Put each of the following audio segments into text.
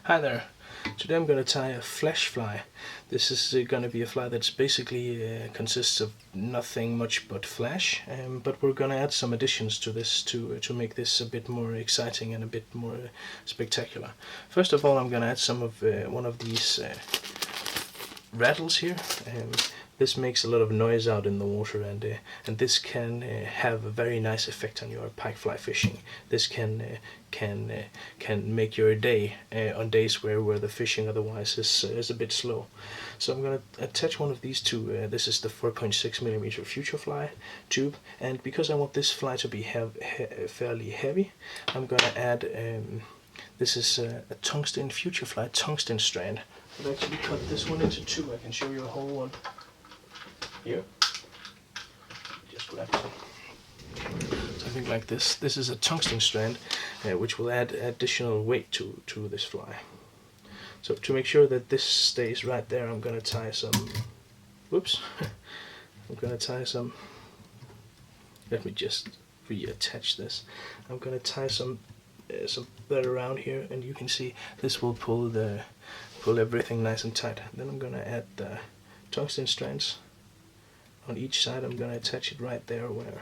Hi there. Today I'm going to tie a flash fly. This is going to be a fly that's basically consists of nothing much but flash, but we're going to add some additions to this to make this a bit more exciting and a bit more spectacular. First of all, I'm going to add some of one of these rattles here. This makes a lot of noise out in the water, and this can have a very nice effect on your pike fly fishing. This can make your day on days where the fishing otherwise is a bit slow. So I'm going to attach one of these to this is the 4.6mm future fly tube, and because I want this fly to be fairly heavy, I'm going to add this is a tungsten future fly tungsten strand. I've actually cut this one into two. I can show you a whole one here. Just grab some. Something like this. This is a tungsten strand, which will add additional weight to this fly. So to make sure that this stays right there, I'm going to tie some. Whoops! I'm going to tie some. Let me just reattach this. I'm going to tie some thread around here, and you can see this will pull everything nice and tight. Then I'm going to add the tungsten strands on each side. I'm going to attach it right there where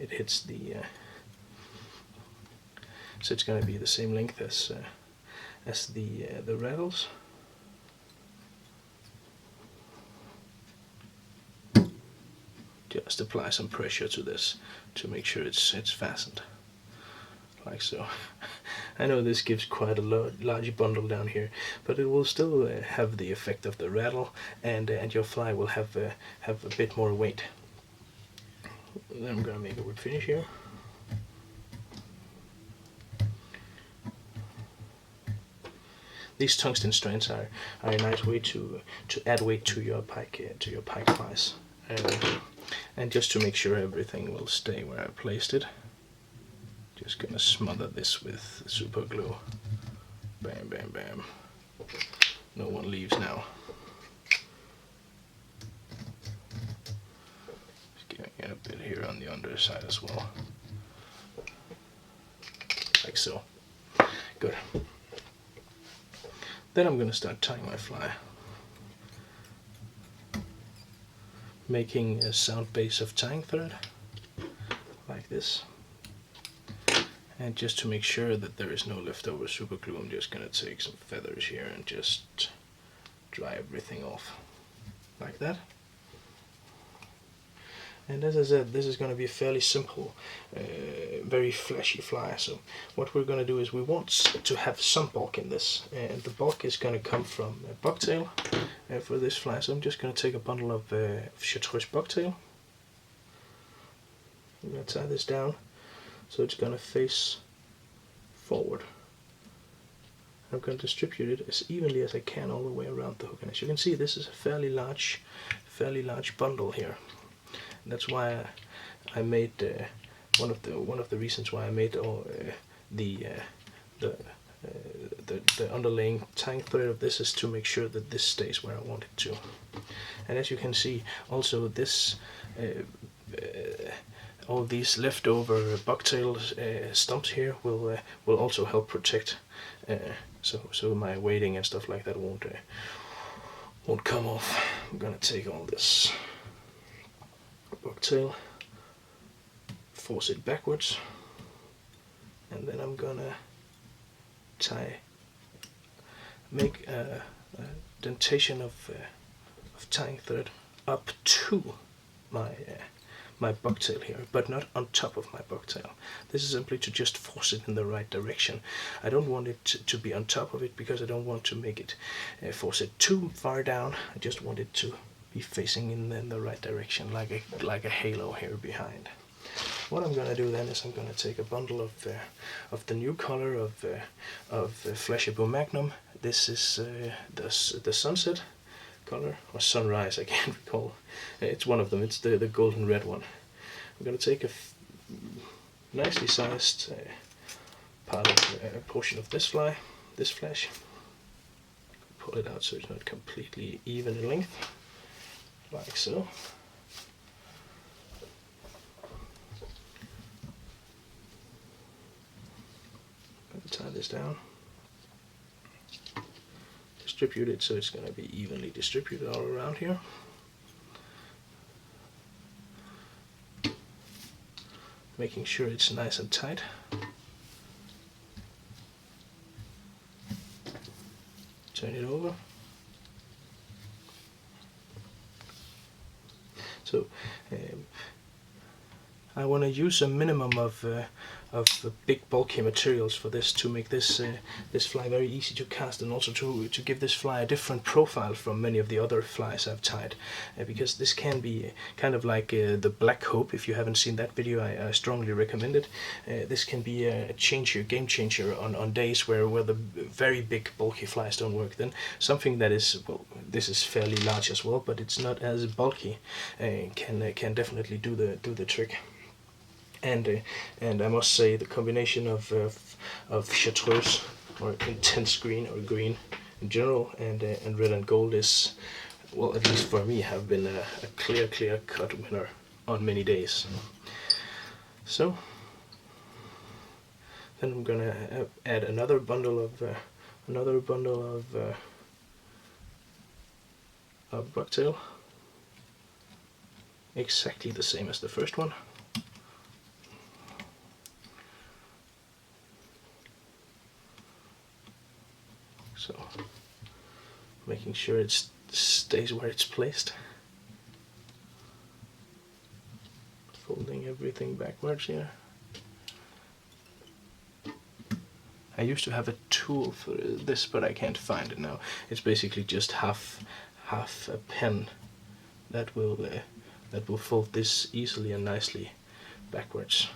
it hits the so it's going to be the same length as the rattles. Just apply some pressure to this to make sure it's fastened, like so. I know this gives quite a large bundle down here, but it will still have the effect of the rattle, and your fly will have a bit more weight. Then I'm going to make a wood finish here. These tungsten strands are a nice way to add weight to your pike flies, and just to make sure everything will stay where I placed it. Just gonna smother this with super glue. Bam, bam, bam. No one leaves now. Just giving it a bit here on the underside as well. Like so. Good. Then I'm gonna start tying my fly. Making a sound base of tying thread. Like this. And just to make sure that there is no leftover super glue, I'm just going to take some feathers here and just dry everything off, like that. And as I said, this is going to be a fairly simple, very flashy fly. So what we're going to do is we want to have some bulk in this, and the bulk is going to come from bucktail for this fly. So I'm just going to take a bundle of chartreuse bucktail. I'm going to tie this down. So it's going to face forward. I'm going to distribute it as evenly as I can all the way around the hook. And as you can see, this is a fairly large bundle here. And that's why I made one of the reasons why I made all the underlaying tying thread of this is to make sure that this stays where I want it to. And as you can see, also this. All these leftover bucktail stumps here will also help protect, so my weighting and stuff like that won't come off. I'm gonna take all this bucktail, force it backwards, and then I'm gonna make a dentation of tying thread up to my bucktail here, but not on top of my bucktail. This is simply to just force it in the right direction. I don't want it to be on top of it because I don't want to make it force it too far down. I just want it to be facing in the right direction, like a halo here behind. What I'm gonna do then is I'm gonna take a bundle of the new color of flashabou magnum. This is the sunset color, or sunrise, I can't recall. It's one of them. It's the golden red one. I'm going to take a nicely sized portion of this flash, pull it out so it's not completely even in length, like so. I'm going to tie this down. distribute it so it's going to be evenly distributed all around here. Making sure it's nice and tight. Turn it over. So I want to use a minimum of big bulky materials for this to make this this fly very easy to cast, and also to give this fly a different profile from many of the other flies I've tied, because this can be kind of like the Black Hope. If you haven't seen that video, I strongly recommend it. This can be a game changer on days where the very big bulky flies don't work. Then something that is, well, this is fairly large as well, but it's not as bulky, can definitely do the trick. And I must say the combination of chartreuse, or intense green, or green in general, and red and gold is, well, at least for me, have been a clear cut winner on many days. So then I'm gonna add another bundle of bucktail, exactly the same as the first one. So, making sure it stays where it's placed. Folding everything backwards here. I used to have a tool for this, but I can't find it now. It's basically just half a pen that will fold this easily and nicely backwards.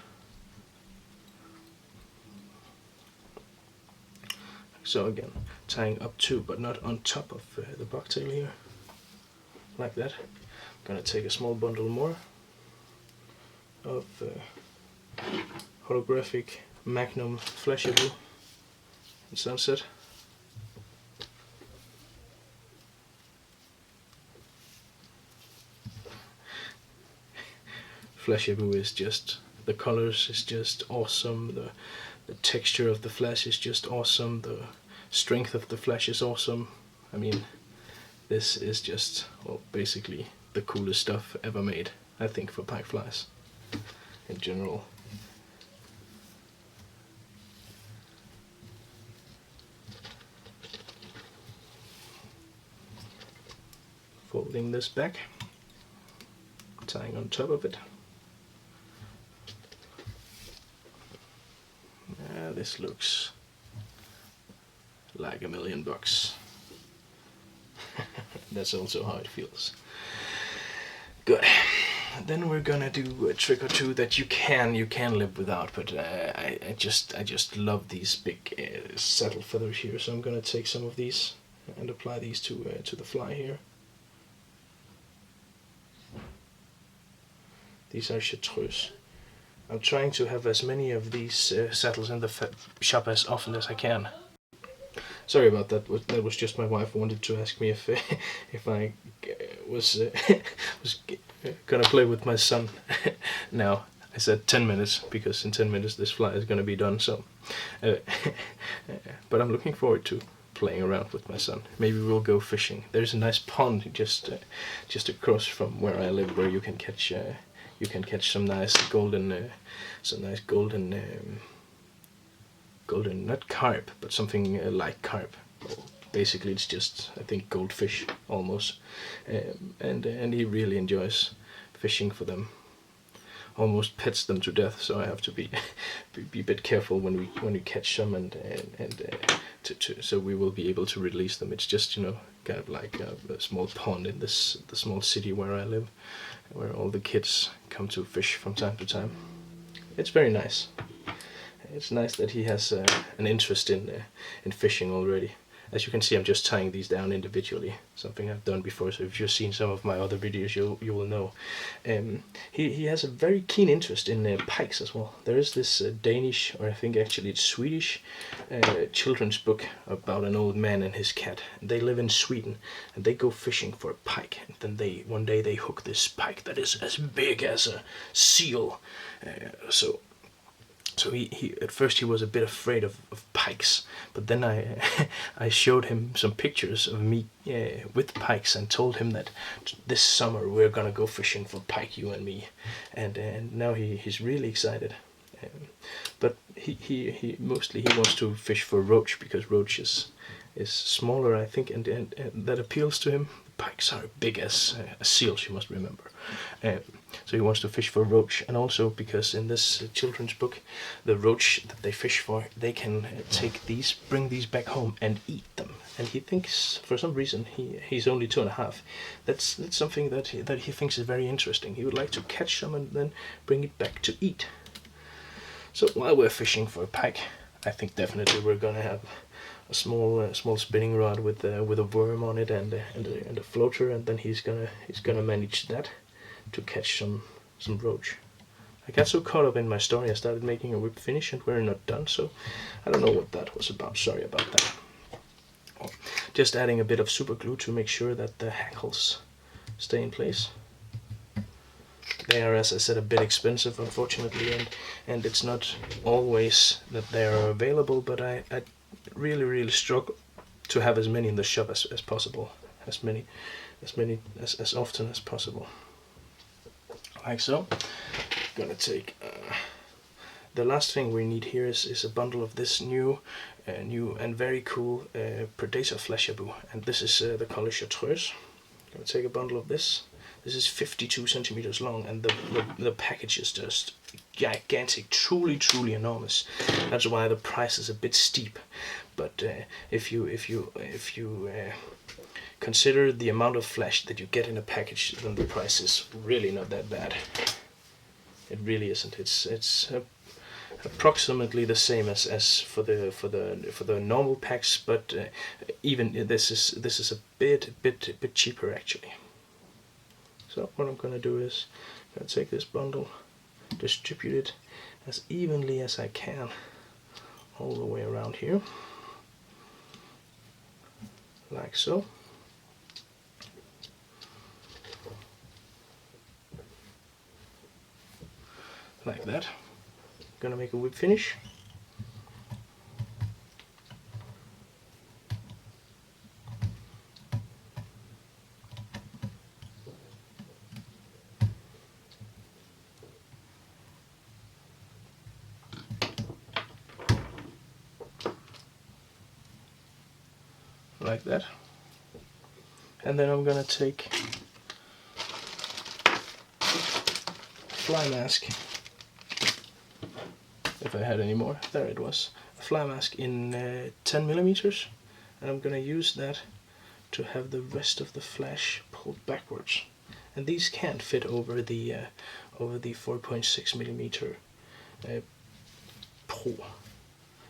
So again, tying up to, but not on top of the bucktail here, like that. I'm gonna take a small bundle more of holographic magnum flashabou in Sunset. Flashabou is just, the colors is just awesome, the texture of the flash is just awesome, the strength of the flash is awesome. I mean, this is just, well, basically the coolest stuff ever made, I think, for pike flies in general. Folding this back, tying on top of it. This looks like $1,000,000. That's also how it feels. Good. Then we're gonna do a trick or two that you can live without, but I just love these big saddle feathers here, so I'm gonna take some of these and apply these to the fly here. These are chartreuse. I'm trying to have as many of these saddles in the shop as often as I can. Sorry about that. That was just my wife wanted to ask me if I was gonna play with my son. Now I said 10 minutes because in 10 minutes this fly is gonna be done. So, but I'm looking forward to playing around with my son. Maybe we'll go fishing. There's a nice pond just across from where I live where you can catch. You can catch some nice golden, not carp, but something like carp. Well, basically, it's just, I think, goldfish almost, and he really enjoys fishing for them. Almost pets them to death. So I have to be a bit careful when we catch them, so we will be able to release them. It's just, you know, kind of like a small pond in the small city where I live, where all the kids come to fish from time to time. It's very nice. It's nice that he has an interest in fishing already. As you can see, I'm just tying these down individually, something I've done before, so if you've seen some of my other videos, you will know. He has a very keen interest in pikes as well. There is this Danish, or I think actually it's Swedish, children's book about an old man and his cat. They live in Sweden, and they go fishing for a pike, and then one day they hook this pike that is as big as a seal. So So he at first he was a bit afraid of pikes, but then I I showed him some pictures of me with pikes and told him that this summer we're gonna go fishing for pike, you and me, and now he's really excited. But he mostly he wants to fish for roach because roach is smaller, I think, and that appeals to him. Pikes are big as seals, you must remember. So he wants to fish for roach, and also because in this children's book, the roach that they fish for, they can bring these back home and eat them. And he thinks, for some reason, he's only 2.5. That's something that he thinks is very interesting. He would like to catch some and then bring it back to eat. So while we're fishing for a pike, I think definitely we're gonna have a small spinning rod with a worm on it and a floater, and then he's gonna manage that to catch some roach. I got so caught up in my story I started making a whip finish and we're not done, so I don't know what that was about. Sorry about that. Just adding a bit of super glue to make sure that the hackles stay in place. They are, as I said, a bit expensive, unfortunately, and it's not always that they are available, but I really struggle to have as many in the shop as possible, as often as possible, like so. Gonna take the last thing we need here is a bundle of this new and very cool predator flashabou, and this is the color chartreuse. Gonna take a bundle of this. This is 52 centimeters long, and the package is just gigantic, truly enormous. That's why the price is a bit steep. But if you consider the amount of flash that you get in a package, then the price is really not that bad. It really isn't. It's approximately the same as for the normal packs, but even this is a bit cheaper actually. So what I'm gonna do is I'm gonna take this bundle, distribute it as evenly as I can all the way around here, like so. Like that. Gonna make a whip finish. Like that. And then I'm gonna take fly mask, if I had any more. There it was. A fly mask in 10 millimeters, and I'm gonna use that to have the rest of the flash pulled backwards. And these can't fit over the 4.6 millimeter Pro.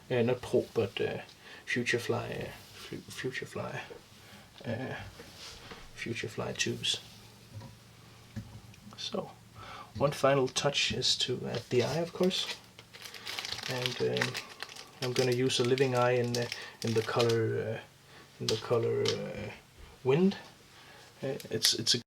Not Pro, but Future Fly tubes. So one final touch is to add the eye, of course, and I'm going to use a living eye in the color wind. It's a